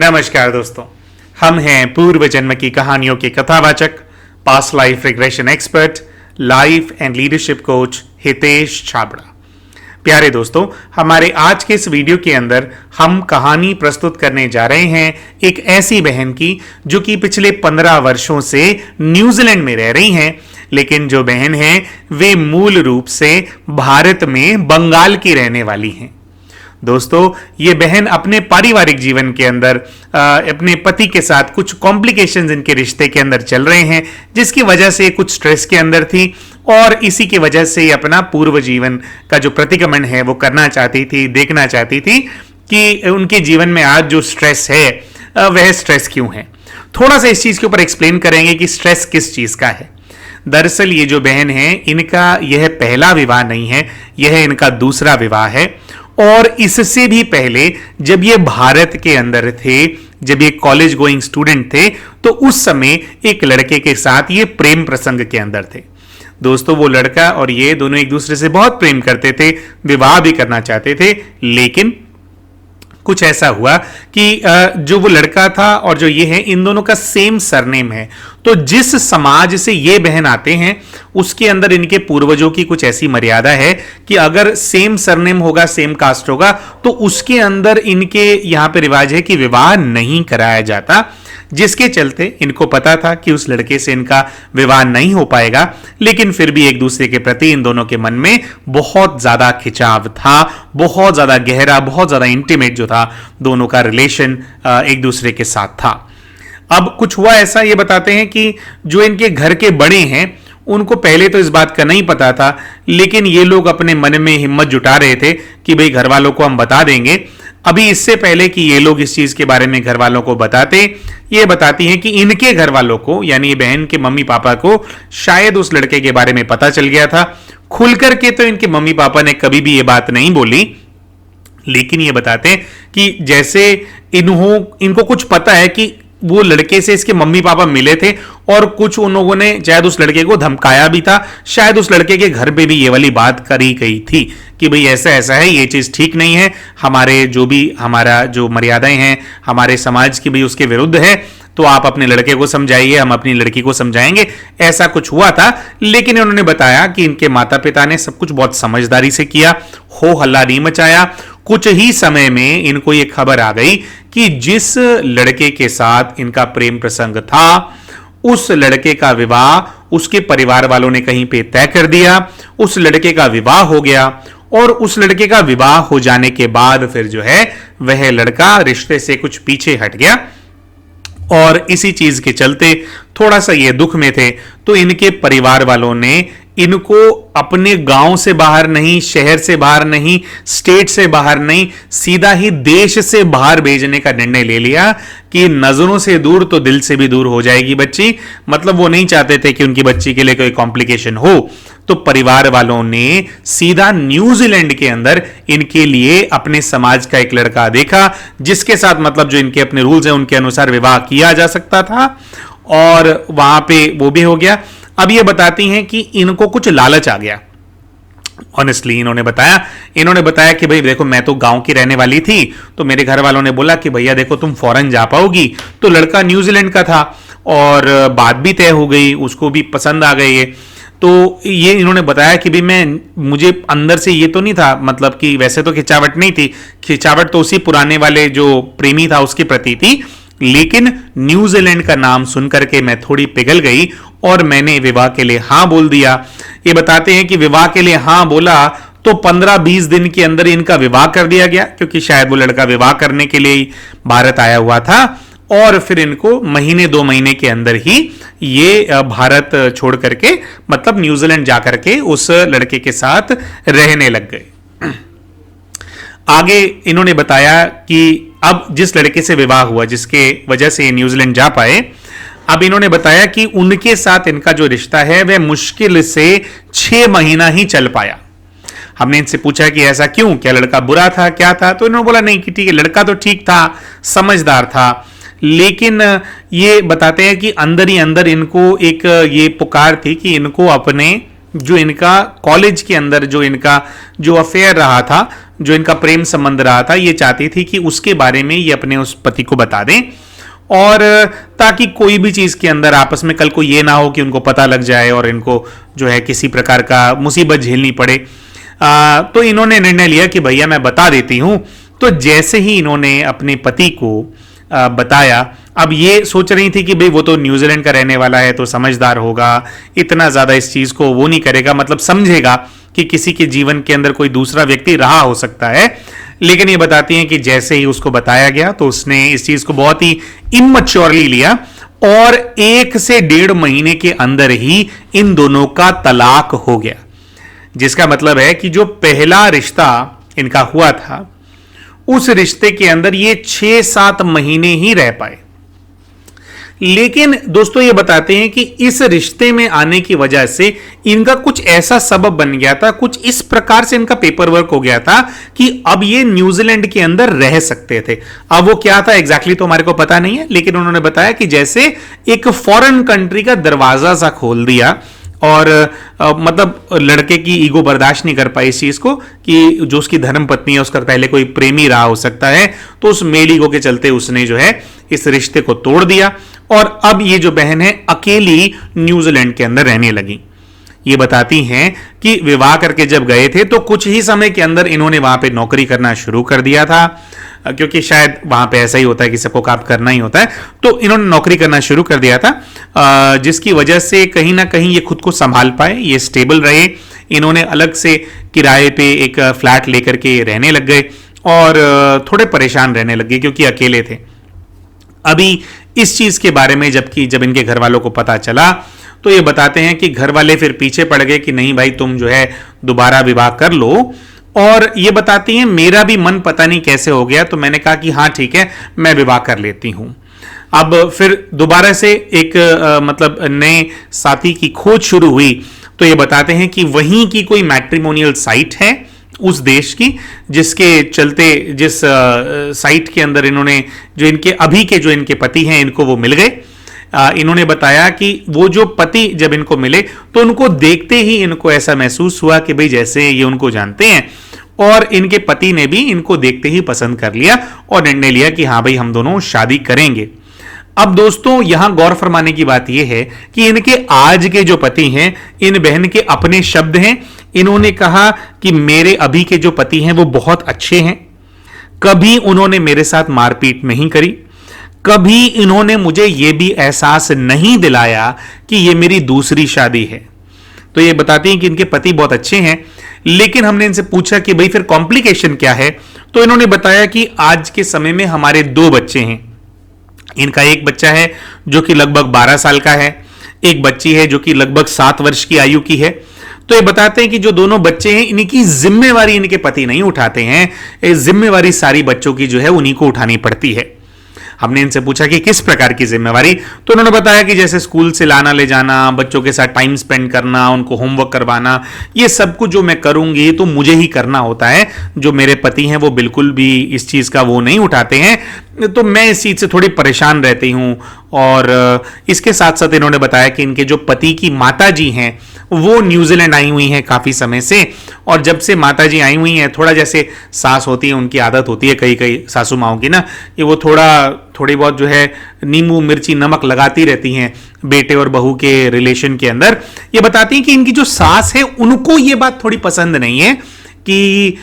नमस्कार दोस्तों, हम हैं पूर्व जन्म की कहानियों के कथावाचक, past life regression expert, life and leadership coach Hitesh Chhabra. प्यारे दोस्तों, हमारे आज के इस वीडियो के अंदर हम कहानी प्रस्तुत करने जा रहे हैं एक ऐसी बहन की जो कि पिछले 15 वर्षों से न्यूजीलैंड में रह रही हैं, लेकिन जो बहन है वे मूल रूप से भारत में बंगाल की रहने वाली हैं। दोस्तों, ये बहन अपने पारिवारिक जीवन के अंदर अपने पति के साथ कुछ कॉम्प्लिकेशंस इनके रिश्ते के अंदर चल रहे हैं, जिसकी वजह से कुछ स्ट्रेस के अंदर थी और इसी की वजह से अपना पूर्व जीवन का जो प्रतिगमन है वो करना चाहती थी, देखना चाहती थी कि उनके जीवन में आज जो स्ट्रेस है वह स्ट्रेस क्यों है। थोड़ा सा इस चीज के ऊपर एक्सप्लेन करेंगे कि स्ट्रेस किस चीज का है। दरअसल ये जो बहन है, इनका यह पहला विवाह नहीं है, यह इनका दूसरा विवाह है। और इससे भी पहले जब ये भारत के अंदर थे, जब ये कॉलेज गोइंग स्टूडेंट थे, तो उस समय एक लड़के के साथ ये प्रेम प्रसंग के अंदर थे। दोस्तों, वो लड़का और ये दोनों एक दूसरे से बहुत प्रेम करते थे, विवाह भी करना चाहते थे, लेकिन कुछ ऐसा हुआ कि जो वो लड़का था और जो ये है, इन दोनों का सेम सरनेम है। तो जिस समाज से ये बहन आते हैं उसके अंदर इनके पूर्वजों की कुछ ऐसी मर्यादा है कि अगर सेम सरनेम होगा, सेम कास्ट होगा, तो उसके अंदर इनके यहां पे रिवाज है कि विवाह नहीं कराया जाता, जिसके चलते इनको पता था कि उस लड़के से इनका विवाह नहीं हो पाएगा। लेकिन फिर भी एक दूसरे के प्रति इन दोनों के मन में बहुत ज्यादा खिंचाव था, बहुत ज्यादा गहरा, बहुत ज्यादा इंटीमेट जो था दोनों का रिलेशन एक दूसरे के साथ था। अब कुछ हुआ ऐसा, ये बताते हैं कि जो इनके घर के बड़े हैं उनको पहले तो इस बात का नहीं पता था, लेकिन ये लोग अपने मन में हिम्मत जुटा रहे थे कि भाई घर वालों को हम बता देंगे। अभी इससे पहले कि ये लोग इस चीज के बारे में घर वालों को बताते, ये बताती हैं कि इनके घर वालों को, यानी बहन के मम्मी पापा को शायद उस लड़के के बारे में पता चल गया था। खुल करके तो इनके मम्मी पापा ने कभी भी ये बात नहीं बोली, लेकिन ये बताते हैं कि जैसे इनको कुछ पता है कि वो लड़के से इसके मम्मी पापा मिले थे और कुछ उन लोगों ने शायद उस लड़के को धमकाया भी था, शायद उस लड़के के घर पे भी ये वाली बात करी गई थी कि भाई ऐसा ऐसा है, ये चीज ठीक नहीं है, हमारा जो मर्यादाएं हैं हमारे समाज की भी उसके विरुद्ध है, तो आप अपने लड़के को समझाइए, हम अपनी लड़की को समझाएंगे। ऐसा कुछ हुआ था, लेकिन उन्होंने बताया कि इनके माता पिता ने सब कुछ बहुत समझदारी से किया, हो हल्ला नहीं मचाया। कुछ ही समय में इनको ये खबर आ गई कि जिस लड़के के साथ इनका प्रेम प्रसंग था उस लड़के का विवाह उसके परिवार वालों ने कहीं पे तय कर दिया। उस लड़के का विवाह हो गया और उस लड़के का विवाह हो जाने के बाद फिर जो है वह लड़का रिश्ते से कुछ पीछे हट गया और इसी चीज के चलते थोड़ा सा ये दुख में थे, तो इनके परिवार वालों ने इनको अपने गांव से बाहर नहीं, शहर से बाहर नहीं, स्टेट से बाहर नहीं, सीधा ही देश से बाहर भेजने का निर्णय ले लिया कि नजरों से दूर तो दिल से भी दूर हो जाएगी बच्ची। मतलब वो नहीं चाहते थे कि उनकी बच्ची के लिए कोई कॉम्प्लिकेशन हो, तो परिवार वालों ने सीधा न्यूजीलैंड के अंदर इनके लिए अपने समाज का एक लड़का देखा, जिसके साथ मतलब जो इनके अपने रूल्स हैं उनके अनुसार विवाह किया जा सकता था, और वहां पे वो भी हो गया। अब ये बताती हैं कि इनको कुछ लालच आ गया। ऑनेस्टली इन्होंने बताया कि भाई देखो, मैं तो गांव की रहने वाली थी, तो मेरे घर वालों ने बोला कि भैया देखो तुम फॉरेन जा पाओगी। तो लड़का न्यूजीलैंड का था और बात भी तय हो गई, उसको भी पसंद आ गई है। तो ये इन्होंने बताया कि भाई मुझे अंदर से ये तो नहीं था, मतलब कि वैसे तो खिंचावट नहीं थी, खिंचावट तो उसी पुराने वाले जो प्रेमी था उसके प्रति थी, लेकिन न्यूजीलैंड का नाम सुनकर के मैं थोड़ी पिघल गई और मैंने विवाह के लिए हां बोल दिया। ये बताते हैं कि विवाह के लिए हां बोला तो 15-20 दिन के अंदर इनका विवाह कर दिया गया, क्योंकि शायद वो लड़का विवाह करने के लिए ही भारत आया हुआ था। और फिर इनको महीने 2 महीने के अंदर ही ये भारत छोड़ करके, मतलब न्यूजीलैंड जाकर के उस लड़के के साथ रहने लग गए। आगे इन्होंने बताया कि अब जिस लड़के से विवाह हुआ, जिसके वजह से ये न्यूजीलैंड जा पाए, अब इन्होंने बताया कि उनके साथ इनका जो रिश्ता है वह मुश्किल से 6 महीना ही चल पाया। हमने इनसे पूछा कि ऐसा क्यों, क्या लड़का बुरा था, क्या था? तो इन्होंने बोला नहीं कि ठीक है, लड़का तो ठीक था, समझदार था, लेकिन ये बताते हैं कि अंदर ही अंदर इनको एक ये पुकार थी कि इनको अपने जो इनका कॉलेज के अंदर जो अफेयर रहा था, जो इनका प्रेम संबंध रहा था, ये चाहती थी कि उसके बारे में ये अपने उस पति को बता दें, और ताकि कोई भी चीज के अंदर आपस में कल को ये ना हो कि उनको पता लग जाए और इनको जो है किसी प्रकार का मुसीबत झेलनी पड़े। तो इन्होंने निर्णय लिया कि भैया मैं बता देती हूं। तो जैसे ही इन्होंने अपने पति को बताया, अब ये सोच रही थी कि भाई वो तो न्यूजीलैंड का रहने वाला है तो समझदार होगा, इतना ज्यादा इस चीज को वो नहीं करेगा, मतलब समझेगा कि किसी के जीवन के अंदर कोई दूसरा व्यक्ति रहा हो सकता है। लेकिन ये बताती हैं कि जैसे ही उसको बताया गया तो उसने इस चीज को बहुत ही इमैच्योरली लिया और 1 से 1.5 महीने के अंदर ही इन दोनों का तलाक हो गया। जिसका मतलब है कि जो पहला रिश्ता इनका हुआ था उस रिश्ते के अंदर ये 6-7 महीने ही रह पाए। लेकिन दोस्तों ये बताते हैं कि इस रिश्ते में आने की वजह से इनका कुछ ऐसा सबब बन गया था, कुछ इस प्रकार से इनका पेपर वर्क हो गया था कि अब ये न्यूजीलैंड के अंदर रह सकते थे। अब वो क्या था एग्जैक्टली तो हमारे को पता नहीं है, लेकिन उन्होंने बताया कि जैसे एक फॉरेन कंट्री का दरवाजा सा खोल दिया, और मतलब लड़के की ईगो बर्दाश्त नहीं कर पाई इस चीज को कि जो उसकी धर्म पत्नी है उसका पहले कोई प्रेमी रहा हो सकता है, तो उस मेल ईगो के चलते उसने जो है इस रिश्ते को तोड़ दिया और अब ये जो बहन है अकेली न्यूजीलैंड के अंदर रहने लगी। ये बताती हैं कि विवाह करके जब गए थे तो कुछ ही समय के अंदर इन्होंने वहां पे नौकरी करना शुरू कर दिया था, क्योंकि शायद वहां पे ऐसा ही होता है कि सबको काम करना ही होता है। तो इन्होंने नौकरी करना शुरू कर दिया था, जिसकी वजह से कहीं ना कहीं ये खुद को संभाल पाए, ये स्टेबल रहे। इन्होंने अलग से किराए पे एक फ्लैट लेकर के रहने लग गए और थोड़े परेशान रहने लग गए क्योंकि अकेले थे। अभी इस चीज के बारे में जब इनके घर वालों को पता चला तो ये बताते हैं कि घर वाले फिर पीछे पड़ गए कि नहीं भाई तुम जो है दोबारा विवाह कर लो। और ये बताती हैं मेरा भी मन पता नहीं कैसे हो गया, तो मैंने कहा कि हाँ ठीक है मैं विवाह कर लेती हूं। अब फिर दोबारा से एक मतलब नए साथी की खोज शुरू हुई। तो ये बताते हैं कि वहीं की कोई मैट्रिमोनियल साइट है उस देश की, जिसके चलते जिस साइट के अंदर इन्होंने जो इनके पति हैं इनको वो मिल गए। इन्होंने बताया कि वो जो पति जब इनको मिले तो उनको देखते ही इनको ऐसा महसूस हुआ कि भाई जैसे ये उनको जानते हैं, और इनके पति ने भी इनको देखते ही पसंद कर लिया और निर्णय लिया कि हाँ भाई हम दोनों शादी करेंगे। अब दोस्तों यहां गौर फरमाने की बात यह है कि इनके आज के जो पति हैं, इन बहन के अपने शब्द हैं। इन्होंने कहा कि मेरे अभी के जो पति हैं वो बहुत अच्छे हैं, कभी उन्होंने मेरे साथ मारपीट नहीं करी, कभी इन्होंने मुझे यह भी एहसास नहीं दिलाया कि यह मेरी दूसरी शादी है। तो ये बताती हैं कि इनके पति बहुत अच्छे हैं। लेकिन हमने इनसे पूछा कि भाई फिर कॉम्प्लिकेशन क्या है, तो इन्होंने बताया कि आज के समय में हमारे 2 बच्चे हैं। इनका एक बच्चा है जो कि लगभग 12 साल का है, एक बच्ची है जो कि लगभग 7 वर्ष की आयु की है। तो ये बताते हैं कि जो दोनों बच्चे हैं इनकी जिम्मेवारी इनके पति नहीं उठाते हैं, जिम्मेवारी सारी बच्चों की जो है उन्हीं को उठानी पड़ती है। हमने इनसे पूछा कि किस प्रकार की जिम्मेवारी, तो उन्होंने बताया कि जैसे स्कूल से लाना ले जाना, बच्चों के साथ टाइम स्पेंड करना, उनको होमवर्क करवाना, ये सब कुछ जो मैं करूंगी तो मुझे ही करना होता है। जो मेरे पति हैं वो बिल्कुल भी इस चीज का वो नहीं उठाते हैं, तो मैं इस चीज से थोड़ी परेशान रहती हूं। और इसके साथ साथ इन्होंने बताया कि इनके जो पति की माता जी हैं वो न्यूजीलैंड आई हुई हैं काफी समय से, और जब से माता जी आई हुई हैं थोड़ा जैसे सास होती है उनकी आदत होती है कई सासू माओं की ना, कि वो थोड़ी बहुत जो है नींबू मिर्ची नमक लगाती रहती हैं बेटे और बहू के रिलेशन के अंदर। ये बताती हैं कि इनकी जो सास है उनको ये बात थोड़ी पसंद नहीं है कि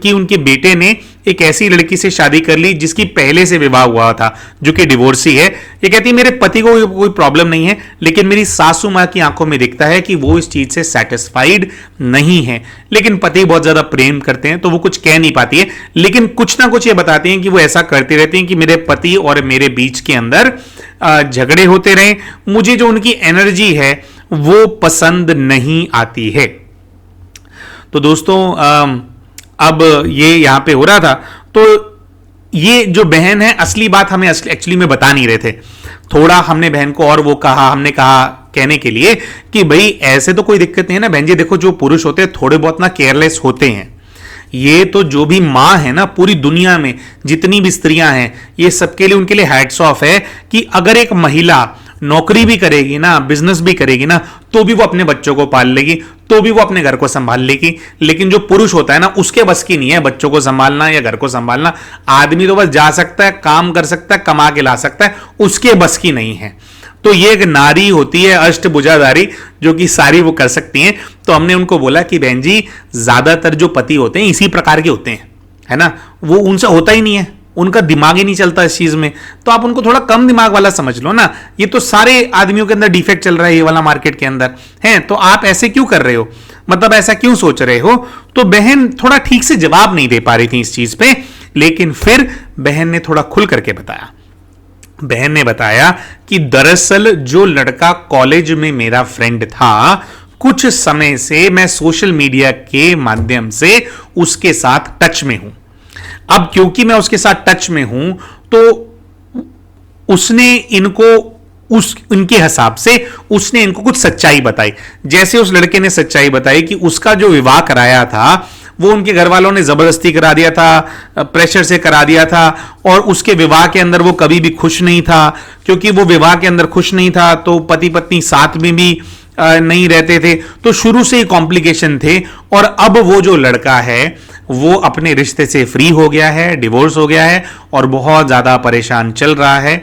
उनके बेटे ने एक ऐसी लड़की से शादी कर ली जिसकी पहले से विवाह हुआ था, जो कि डिवोर्सी है। ये कहती है मेरे पति को कोई प्रॉब्लम नहीं है, लेकिन मेरी सासू माँ की आंखों में दिखता है कि वो इस चीज से सेटिस्फाइड नहीं है। लेकिन पति बहुत ज्यादा प्रेम करते हैं तो वो कुछ कह नहीं पाती है, लेकिन कुछ ना कुछ ये बताती हैं कि वो ऐसा करती रहती हैं कि मेरे पति और मेरे बीच के अंदर झगड़े होते रहे, मुझे जो उनकी एनर्जी है वो पसंद नहीं आती है। तो दोस्तों अब ये यहां पे हो रहा था, तो ये जो बहन है असली बात हमें एक्चुअली में बता नहीं रहे थे। थोड़ा हमने बहन को और वो कहा, हमने कहा कहने के लिए कि भाई ऐसे तो कोई दिक्कत नहीं है ना बहन जी, देखो जो पुरुष होते हैं थोड़े बहुत ना केयरलेस होते हैं। ये तो जो भी माँ है ना पूरी दुनिया में जितनी भी स्त्रियां हैं, ये सबके लिए उनके लिए हैट्स ऑफ है कि अगर एक महिला नौकरी भी करेगी ना, बिजनेस भी करेगी ना, तो भी वो अपने बच्चों को पाल लेगी, तो भी वो अपने घर को संभाल लेगी। लेकिन जो पुरुष होता है ना, उसके बस की नहीं है बच्चों को संभालना या घर को संभालना। आदमी तो बस जा सकता है, काम कर सकता है, कमा के ला सकता है, उसके बस की नहीं है। तो ये एक नारी होती है अष्टभुजाधारी, जो कि सारी वो कर सकती हैं। तो हमने उनको बोला कि बहन जी, ज्यादातर जो पति होते हैं इसी प्रकार के होते हैं, है ना, वो उनसे होता ही नहीं है, उनका दिमाग ही नहीं चलता इस चीज में। तो आप उनको थोड़ा कम दिमाग वाला समझ लो ना। ये तो सारे आदमियों के अंदर डिफेक्ट चल रहा है ये वाला मार्केट के अंदर है, तो आप ऐसे क्यों कर रहे हो, मतलब ऐसा क्यों सोच रहे हो। तो बहन थोड़ा ठीक से जवाब नहीं दे पा रही थी इस चीज पे, लेकिन फिर बहन ने थोड़ा खुल करके बताया। बहन ने बताया कि दरअसल जो लड़का कॉलेज में मेरा फ्रेंड था, कुछ समय से मैं सोशल मीडिया के माध्यम से उसके साथ टच में हूं। अब क्योंकि मैं उसके साथ टच में हूं, तो उसने इनको उनके हिसाब से उसने इनको कुछ सच्चाई बताई। जैसे उस लड़के ने सच्चाई बताई कि उसका जो विवाह कराया था वो उनके घर वालों ने जबरदस्ती करा दिया था, प्रेशर से करा दिया था, और उसके विवाह के अंदर वो कभी भी खुश नहीं था। क्योंकि वो विवाह के अंदर खुश नहीं था तो पति पत्नी साथ में भी नहीं रहते थे, तो शुरू से ही कॉम्प्लिकेशन थे। और अब वो जो लड़का है वो अपने रिश्ते से फ्री हो गया है, डिवोर्स हो गया है और बहुत ज्यादा परेशान चल रहा है।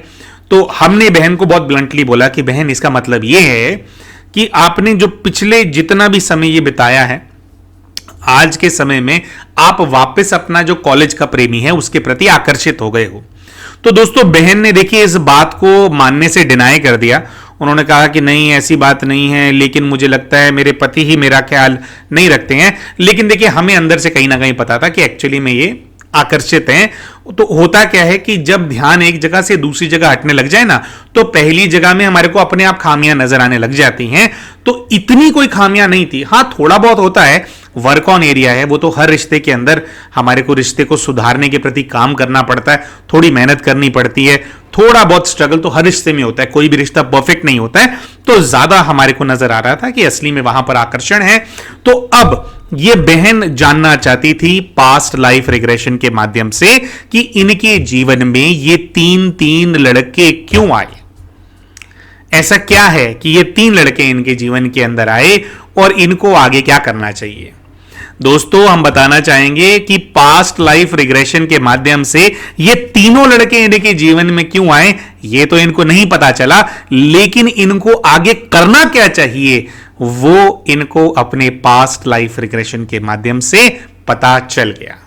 तो हमने बहन को बहुत ब्लंटली बोला कि बहन, इसका मतलब ये है कि आपने जो पिछले जितना भी समय ये बिताया है, आज के समय में आप वापस अपना जो कॉलेज का प्रेमी है उसके प्रति आकर्षित हो गए हो। तो दोस्तों, बहन ने देखिए इस बात को मानने से डिनाई कर दिया। उन्होंने कहा कि नहीं, ऐसी बात नहीं है, लेकिन मुझे लगता है मेरे पति ही मेरा ख्याल नहीं रखते हैं। लेकिन देखिए, हमें अंदर से कहीं ना कहीं पता था कि एक्चुअली में ये आकर्षित हैं। तो होता क्या है कि जब ध्यान एक जगह से दूसरी जगह हटने लग जाए ना, तो पहली जगह में हमारे को अपने आप खामियां नजर आने लग जाती हैं। तो इतनी कोई खामियां नहीं थी, हाँ थोड़ा बहुत होता है, वर्क ऑन एरिया है, वो तो हर रिश्ते के अंदर हमारे को रिश्ते को सुधारने के प्रति काम करना पड़ता है, थोड़ी मेहनत करनी पड़ती है, थोड़ा बहुत स्ट्रगल तो हर रिश्ते में होता है, कोई भी रिश्ता परफेक्ट नहीं होता है। तो ज्यादा हमारे को नजर आ रहा था कि असली में वहां पर आकर्षण है। तो अब ये बहन जानना चाहती थी पास्ट लाइफ रिग्रेशन के माध्यम से कि इनके जीवन में ये तीन लड़के क्यों आए, ऐसा क्या है कि ये 3 लड़के इनके जीवन के अंदर आए और इनको आगे क्या करना चाहिए। दोस्तों, हम बताना चाहेंगे कि पास्ट लाइफ रिग्रेशन के माध्यम से ये तीनों लड़के इनके जीवन में क्यों आए, ये तो इनको नहीं पता चला, लेकिन इनको आगे करना क्या चाहिए वो इनको अपने पास्ट लाइफ रिग्रेशन के माध्यम से पता चल गया।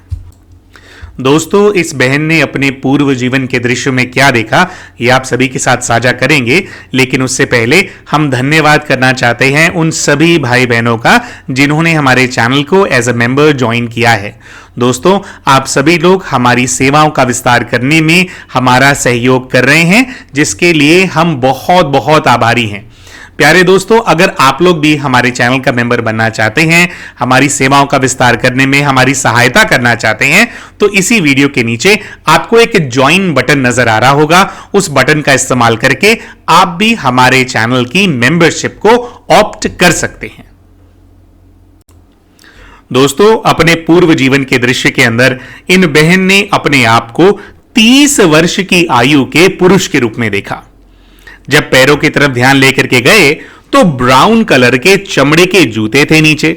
दोस्तों, इस बहन ने अपने पूर्व जीवन के दृश्य में क्या देखा ये आप सभी के साथ साझा करेंगे, लेकिन उससे पहले हम धन्यवाद करना चाहते हैं उन सभी भाई बहनों का जिन्होंने हमारे चैनल को एज अ मेंबर ज्वाइन किया है। दोस्तों, आप सभी लोग हमारी सेवाओं का विस्तार करने में हमारा सहयोग कर रहे हैं, जिसके लिए हम बहुत बहुत आभारी हैं। प्यारे दोस्तों, अगर आप लोग भी हमारे चैनल का मेंबर बनना चाहते हैं, हमारी सेवाओं का विस्तार करने में हमारी सहायता करना चाहते हैं, तो इसी वीडियो के नीचे आपको एक ज्वाइन बटन नजर आ रहा होगा। उस बटन का इस्तेमाल करके आप भी हमारे चैनल की मेंबरशिप को ऑप्ट कर सकते हैं। दोस्तों, अपने पूर्व जीवन के दृश्य के अंदर इन बहन ने अपने आप को 30 वर्ष की आयु के पुरुष के रूप में देखा। जब पैरों की तरफ ध्यान लेकर के गए तो ब्राउन कलर के चमड़े के जूते थे नीचे,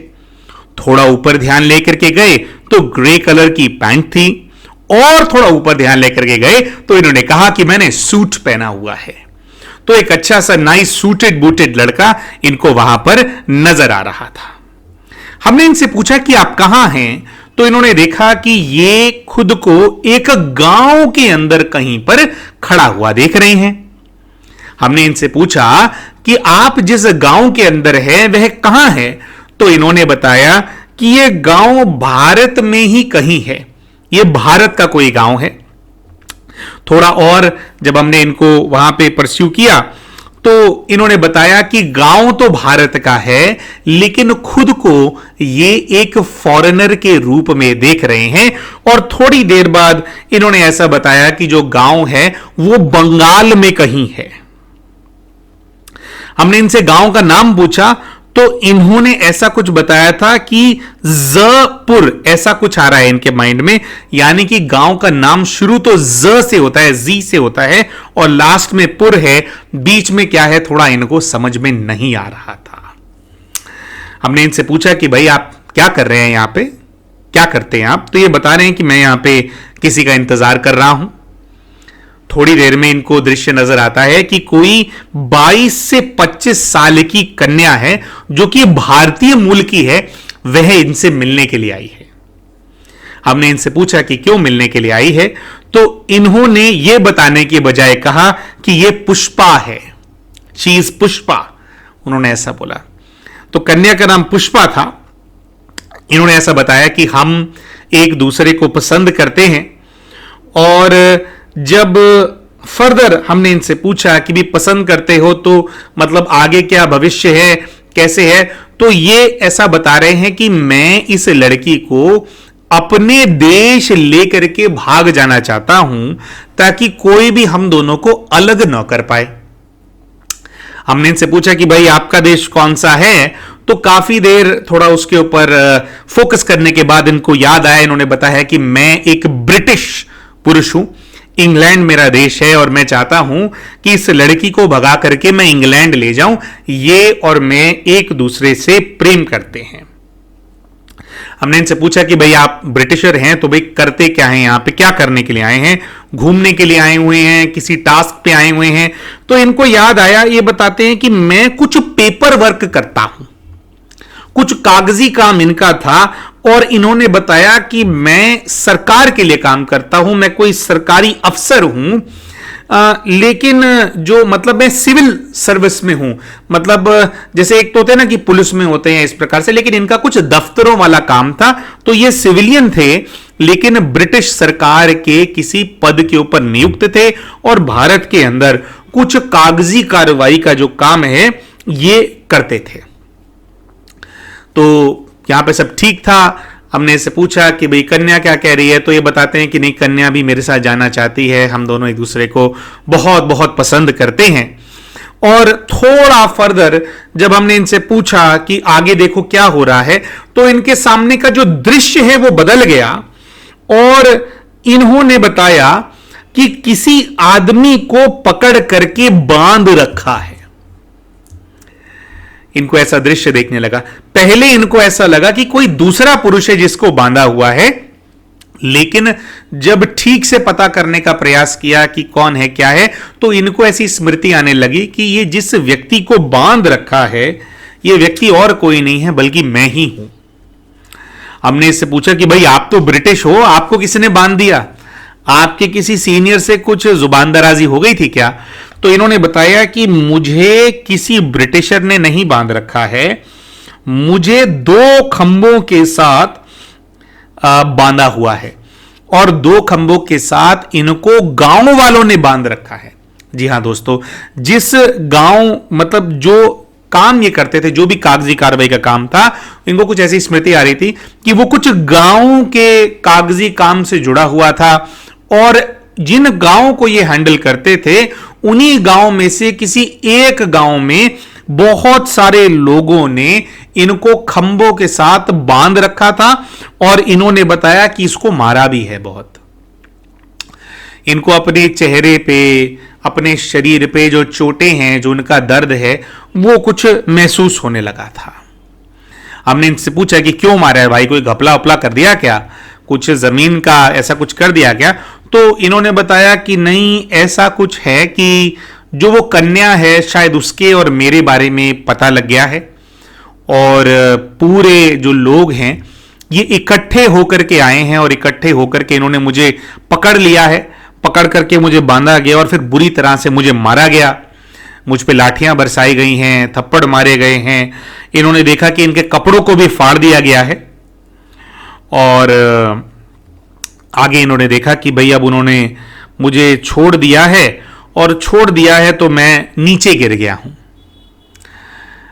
थोड़ा ऊपर ध्यान लेकर के गए तो ग्रे कलर की पैंट थी, और थोड़ा ऊपर ध्यान लेकर के गए तो इन्होंने कहा कि मैंने सूट पहना हुआ है। तो एक अच्छा सा नाइस सूटेड बूटेड लड़का इनको वहां पर नजर आ रहा था। हमने इनसे पूछा कि आप कहां हैं, तो इन्होंने देखा कि ये खुद को एक गांव के अंदर कहीं पर खड़ा हुआ देख रहे हैं। हमने इनसे पूछा कि आप जिस गांव के अंदर है वह कहां है, तो इन्होंने बताया कि यह गांव भारत में ही कहीं है, यह भारत का कोई गांव है। थोड़ा और जब हमने इनको वहां पे परस्यू किया तो इन्होंने बताया कि गांव तो भारत का है, लेकिन खुद को ये एक फॉरेनर के रूप में देख रहे हैं। और थोड़ी देर बाद इन्होंने ऐसा बताया कि जो गांव है वो बंगाल में कहीं है। हमने इनसे गांव का नाम पूछा तो इन्होंने ऐसा कुछ बताया था कि जपुर, ऐसा कुछ आ रहा है इनके माइंड में, यानी कि गांव का नाम शुरू तो ज से होता है, जी से होता है, और लास्ट में पुर है, बीच में क्या है थोड़ा इनको समझ में नहीं आ रहा था। हमने इनसे पूछा कि भाई आप क्या कर रहे हैं यहां पे, क्या करते हैं आप? तो ये बता रहे हैं कि मैं यहां पे किसी का इंतजार कर रहा हूं। थोड़ी देर में इनको दृश्य नजर आता है कि कोई 22 से 25 साल की कन्या है जो कि भारतीय मूल की है, वह इनसे मिलने के लिए आई है। हमने इनसे पूछा कि क्यों मिलने के लिए आई है, तो इन्होंने यह बताने के बजाय कहा कि यह पुष्पा है, शी इज पुष्पा, उन्होंने ऐसा बोला। तो कन्या का नाम पुष्पा था। इन्होंने ऐसा बताया कि हम एक दूसरे को पसंद करते हैं, और जब फर्दर हमने इनसे पूछा कि भी पसंद करते हो तो मतलब आगे क्या भविष्य है, कैसे है, तो ये ऐसा बता रहे हैं कि मैं इस लड़की को अपने देश लेकर के भाग जाना चाहता हूं ताकि कोई भी हम दोनों को अलग न कर पाए। हमने इनसे पूछा कि भाई आपका देश कौन सा है, तो काफी देर थोड़ा उसके ऊपर फोकस करने के बाद इनको याद आया, इन्होंने बताया कि मैं एक ब्रिटिश पुरुष हूं, इंग्लैंड मेरा देश है और मैं चाहता हूं कि इस लड़की को भगा करके मैं इंग्लैंड ले जाऊं, ये और मैं एक दूसरे से प्रेम करते हैं। हमने इनसे पूछा कि भाई आप ब्रिटिशर हैं तो भाई करते क्या हैं यहां पे, क्या करने के लिए आए हैं, घूमने के लिए आए हुए हैं, किसी टास्क पे आए हुए हैं? तो इनको याद आया, ये बताते हैं कि मैं कुछ पेपर वर्क करता हूं, कुछ कागजी काम इनका था, और इन्होंने बताया कि मैं सरकार के लिए काम करता हूं, मैं कोई सरकारी अफसर हूं, लेकिन जो मतलब मैं सिविल सर्विस में हूं, मतलब जैसे एक तो होते हैं ना कि पुलिस में होते हैं इस प्रकार से, लेकिन इनका कुछ दफ्तरों वाला काम था, तो ये सिविलियन थे लेकिन ब्रिटिश सरकार के किसी पद के ऊपर नियुक्त थे और भारत के अंदर कुछ कागजी कार्रवाई का जो काम है ये करते थे। तो यहां पे सब ठीक था। हमने इससे पूछा कि भाई कन्या क्या कह रही है, तो ये बताते हैं कि नहीं, कन्या भी मेरे साथ जाना चाहती है, हम दोनों एक दूसरे को बहुत बहुत पसंद करते हैं। और थोड़ा फर्दर जब हमने इनसे पूछा कि आगे देखो क्या हो रहा है, तो इनके सामने का जो दृश्य है वो बदल गया, और इन्होंने बताया कि किसी आदमी को पकड़ करके बांध रखा है। इनको ऐसा दृश्य देखने लगा। पहले इनको ऐसा लगा कि कोई दूसरा पुरुष है जिसको बांधा हुआ है, लेकिन जब ठीक से पता करने का प्रयास किया कि कौन है क्या है, तो इनको ऐसी स्मृति आने लगी कि ये जिस व्यक्ति को बांध रखा है ये व्यक्ति और कोई नहीं है बल्कि मैं ही हूं। हमने इससे पूछा कि भाई आप तो ब्रिटिश हो, आपको किसने बांध दिया, आपके किसी सीनियर से कुछ जुबानदराजी हो गई थी क्या? तो इन्होंने बताया कि मुझे किसी ब्रिटिशर ने नहीं बांध रखा है, मुझे 2 खंभों के साथ बांधा हुआ है, और 2 खंभों के साथ इनको गांव वालों ने बांध रखा है। जी हां दोस्तों, जिस गांव मतलब जो काम ये करते थे, जो भी कागजी कार्रवाई का काम था, इनको कुछ ऐसी स्मृति आ रही थी कि वो कुछ गांव के कागजी काम से जुड़ा हुआ था, और जिन गांव को ये हैंडल करते थे उन्हीं गांव में से किसी एक गांव में बहुत सारे लोगों ने इनको खंभों के साथ बांध रखा था, और इन्होंने बताया कि इसको मारा भी है बहुत। इनको अपने चेहरे पे, अपने शरीर पे जो चोटें हैं, जो उनका दर्द है, वो कुछ महसूस होने लगा था। हमने इनसे पूछा कि क्यों मारा है भाई, कोई घपला उपला कर दिया क्या, कुछ जमीन का ऐसा कुछ कर दिया क्या? तो इन्होंने बताया कि नहीं, ऐसा कुछ है कि जो वो कन्या है शायद उसके और मेरे बारे में पता लग गया है, और पूरे जो लोग हैं ये इकट्ठे होकर के आए हैं, और इकट्ठे होकर के इन्होंने मुझे पकड़ लिया है, पकड़ करके मुझे बांधा गया और फिर बुरी तरह से मुझे मारा गया। मुझ पे लाठियां बरसाई गई हैं, थप्पड़ मारे गए हैं। इन्होंने देखा कि इनके कपड़ों को भी फाड़ दिया गया है, और आगे इन्होंने देखा कि भाई अब उन्होंने मुझे छोड़ दिया है, और छोड़ दिया है तो मैं नीचे गिर गया हूं।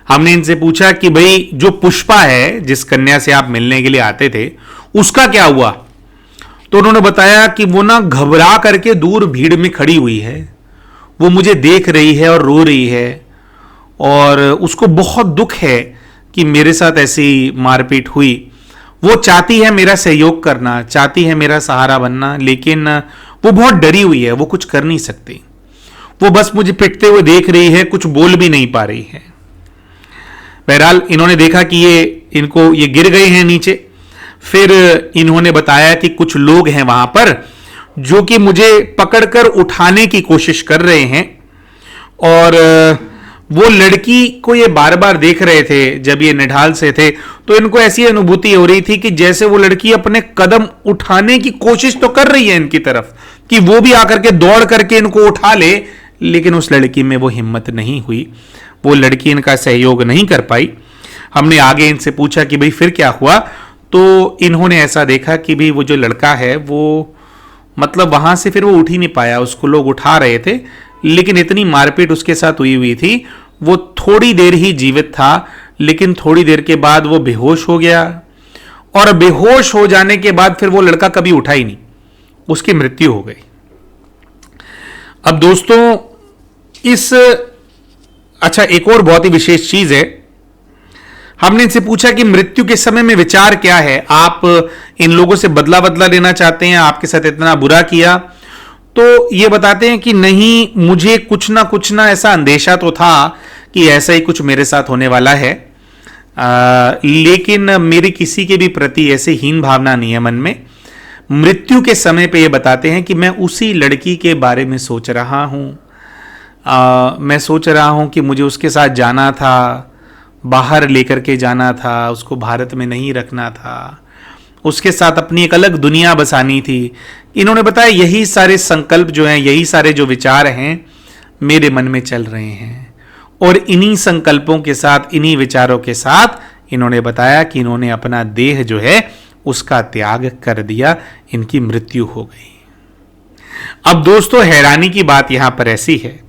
हमने इनसे पूछा कि भाई जो पुष्पा है, जिस कन्या से आप मिलने के लिए आते थे, उसका क्या हुआ? तो उन्होंने बताया कि वो ना घबरा करके दूर भीड़ में खड़ी हुई है, वो मुझे देख रही है और रो रही है, और उसको बहुत दुख है कि मेरे साथ ऐसी मारपीट हुई। वो चाहती है मेरा सहयोग करना, चाहती है मेरा सहारा बनना, लेकिन वो बहुत डरी हुई है, वो कुछ कर नहीं सकती। वो बस मुझे पिटते हुए देख रही है, कुछ बोल भी नहीं पा रही है। बहरहाल इन्होंने देखा कि ये गिर गए हैं नीचे। फिर इन्होंने बताया कि कुछ लोग हैं वहां पर जो कि मुझे पकड़कर उठाने की कोशिश कर रहे हैं, और वो लड़की को ये बार बार देख रहे थे जब ये निढाल से थे, तो इनको ऐसी अनुभूति हो रही थी कि जैसे वो लड़की अपने कदम उठाने की कोशिश तो कर रही है इनकी तरफ, कि वो भी आकर के दौड़ करके इनको उठा ले, लेकिन उस लड़की में वो हिम्मत नहीं हुई। वो लड़की इनका सहयोग नहीं कर पाई। हमने आगे इनसे पूछा कि भाई फिर क्या हुआ, तो इन्होंने ऐसा देखा कि भाई वो जो लड़का है वो मतलब वहां से फिर वो उठ ही नहीं पाया। उसको लोग उठा रहे थे, लेकिन इतनी मारपीट उसके साथ हुई थी, वो थोड़ी देर ही जीवित था, लेकिन थोड़ी देर के बाद वो बेहोश हो गया, और बेहोश हो जाने के बाद फिर वो लड़का कभी उठा ही नहीं, उसकी मृत्यु हो गई। अब दोस्तों अच्छा, एक और बहुत ही विशेष चीज है। हमने इनसे पूछा कि मृत्यु के समय में विचार क्या है, आप इन लोगों से बदला लेना चाहते हैं, आपके साथ इतना बुरा किया। तो ये बताते हैं कि नहीं, मुझे कुछ ना ऐसा अंदेशा तो था कि ऐसा ही कुछ मेरे साथ होने वाला है, लेकिन मेरी किसी के भी प्रति ऐसे हीन भावना नहीं है मन में। मृत्यु के समय पे ये बताते हैं कि मैं उसी लड़की के बारे में सोच रहा हूं। मैं सोच रहा हूं कि मुझे उसके साथ जाना था, बाहर लेकर के जाना था, उसको भारत में नहीं रखना था, उसके साथ अपनी एक अलग दुनिया बसानी थी। इन्होंने बताया यही सारे संकल्प जो हैं, यही सारे जो विचार हैं मेरे मन में चल रहे हैं, और इन्हीं संकल्पों के साथ, इन्हीं विचारों के साथ इन्होंने बताया कि इन्होंने अपना देह जो है उसका त्याग कर दिया, इनकी मृत्यु हो गई। अब दोस्तों हैरानी की बात यहां पर ऐसी है,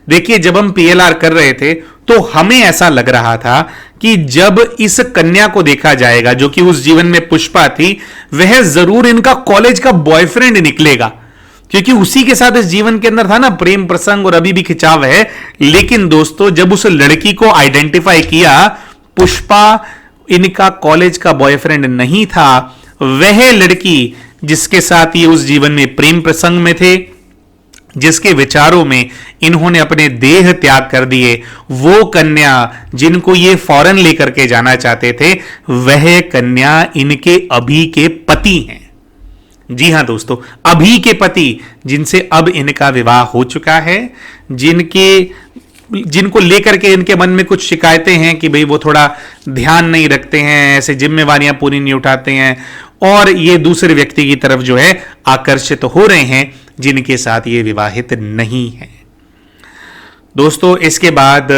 देखिए जब हम पीएलआर कर रहे थे तो हमें ऐसा लग रहा था कि जब इस कन्या को देखा जाएगा जो कि उस जीवन में पुष्पा थी, वह जरूर इनका कॉलेज का बॉयफ्रेंड निकलेगा, क्योंकि उसी के साथ इस जीवन के अंदर था ना प्रेम प्रसंग, और अभी भी खिंचाव है। लेकिन दोस्तों जब उस लड़की को आइडेंटिफाई किया, पुष्पा इनका कॉलेज का बॉयफ्रेंड नहीं था, वह लड़की जिसके साथ ये उस जीवन में प्रेम प्रसंग में थे, जिसके विचारों में इन्होंने अपने देह त्याग कर दिए, वो कन्या जिनको ये फौरन लेकर के जाना चाहते थे, वह कन्या इनके अभी के पति हैं। जी हां दोस्तों, अभी के पति, जिनसे अब इनका विवाह हो चुका है, जिनको लेकर के इनके मन में कुछ शिकायतें हैं कि भाई वो थोड़ा ध्यान नहीं रखते हैं, ऐसे जिम्मेवारियां पूरी नहीं उठाते हैं, और ये दूसरे व्यक्ति की तरफ जो है आकर्षित हो रहे हैं, जिनके साथ ये विवाहित नहीं है। दोस्तों इसके बाद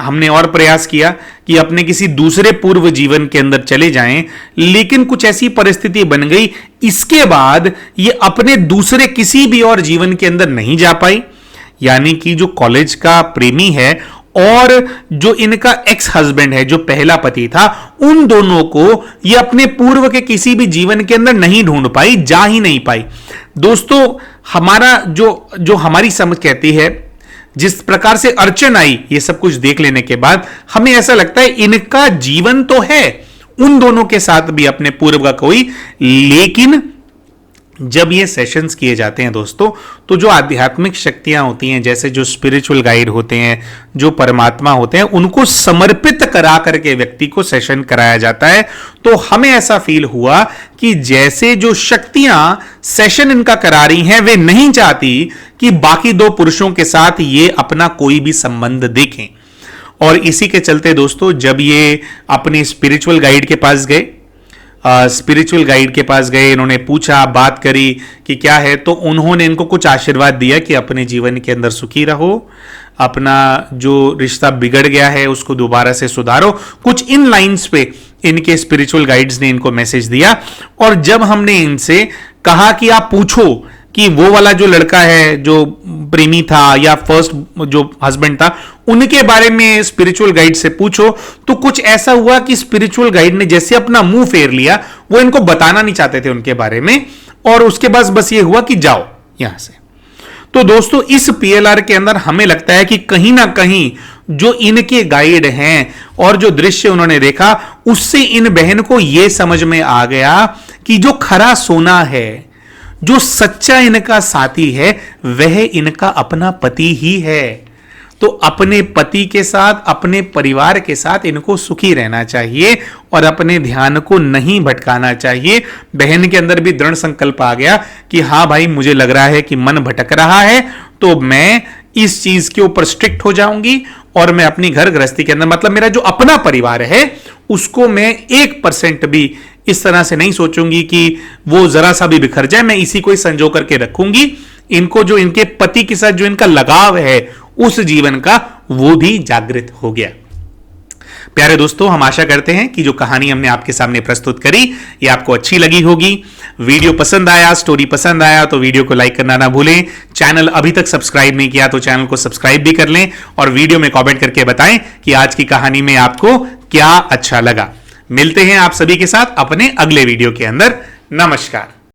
हमने और प्रयास किया कि अपने किसी दूसरे पूर्व जीवन के अंदर चले जाएं, लेकिन कुछ ऐसी परिस्थिति बन गई, इसके बाद ये अपने दूसरे किसी भी और जीवन के अंदर नहीं जा पाई। यानी कि जो कॉलेज का प्रेमी है और जो इनका एक्स हस्बैंड है, जो पहला पति था, उन दोनों को ये अपने पूर्व के किसी भी जीवन के अंदर नहीं ढूंढ पाई, जा ही नहीं पाई। दोस्तों हमारा जो हमारी समझ कहती है, जिस प्रकार से अड़चन आई ये सब कुछ देख लेने के बाद, हमें ऐसा लगता है इनका जीवन तो है उन दोनों के साथ भी अपने पूर्व का कोई, लेकिन जब ये सेशंस किए जाते हैं दोस्तों, तो जो आध्यात्मिक शक्तियां होती हैं, जैसे जो स्पिरिचुअल गाइड होते हैं, जो परमात्मा होते हैं, उनको समर्पित करा करके व्यक्ति को सेशन कराया जाता है। तो हमें ऐसा फील हुआ कि जैसे जो शक्तियां सेशन इनका करा रही हैं, वे नहीं चाहती कि बाकी दो पुरुषों के साथ ये अपना कोई भी संबंध देखें। और इसी के चलते दोस्तों जब ये अपने स्पिरिचुअल गाइड के पास गए, इन्होंने पूछा, बात करी कि क्या है, तो उन्होंने इनको कुछ आशीर्वाद दिया कि अपने जीवन के अंदर सुखी रहो, अपना जो रिश्ता बिगड़ गया है उसको दोबारा से सुधारो। कुछ इन लाइंस पे इनके स्पिरिचुअल गाइड्स ने इनको मैसेज दिया। और जब हमने इनसे कहा कि आप पूछो कि वो वाला जो लड़का है, जो प्रेमी था या फर्स्ट जो हस्बैंड था, उनके बारे में स्पिरिचुअल गाइड से पूछो, तो कुछ ऐसा हुआ कि स्पिरिचुअल गाइड ने जैसे अपना मुंह फेर लिया, वो इनको बताना नहीं चाहते थे उनके बारे में, और उसके बाद बस ये हुआ कि जाओ यहां से। तो दोस्तों इस पीएलआर के अंदर हमें लगता है कि कहीं ना कहीं जो इनके गाइड हैं और जो दृश्य उन्होंने देखा, उससे इन बहन को यह समझ में आ गया कि जो खरा सोना है, जो सच्चा इनका साथी है, वह इनका अपना पति ही है। तो अपने पति के साथ, अपने परिवार के साथ इनको सुखी रहना चाहिए और अपने ध्यान को नहीं भटकाना चाहिए। बहन के अंदर भी दृढ़ संकल्प आ गया कि हाँ भाई, मुझे लग रहा है कि मन भटक रहा है, तो मैं इस चीज के ऊपर स्ट्रिक्ट हो जाऊंगी और मैं अपनी घर गृहस्थी के अंदर, मतलब मेरा जो अपना परिवार है, उसको मैं 1% भी इस तरह से नहीं सोचूंगी कि वो जरा सा भी बिखर जाए। मैं इसी को ही संजो करके रखूंगी। इनको जो इनके पति के साथ जो इनका लगाव है उस जीवन का, वो भी जागृत हो गया। प्यारे दोस्तों, हम आशा करते हैं कि जो कहानी हमने आपके सामने प्रस्तुत करी ये आपको अच्छी लगी होगी। वीडियो पसंद आया, स्टोरी पसंद आया तो वीडियो को लाइक करना ना भूलें। चैनल अभी तक सब्सक्राइब नहीं किया तो चैनल को सब्सक्राइब भी कर लें और वीडियो में कमेंट करके बताएं कि आज की कहानी में आपको क्या अच्छा लगा। मिलते हैं आप सभी के साथ अपने अगले वीडियो के अंदर। नमस्कार।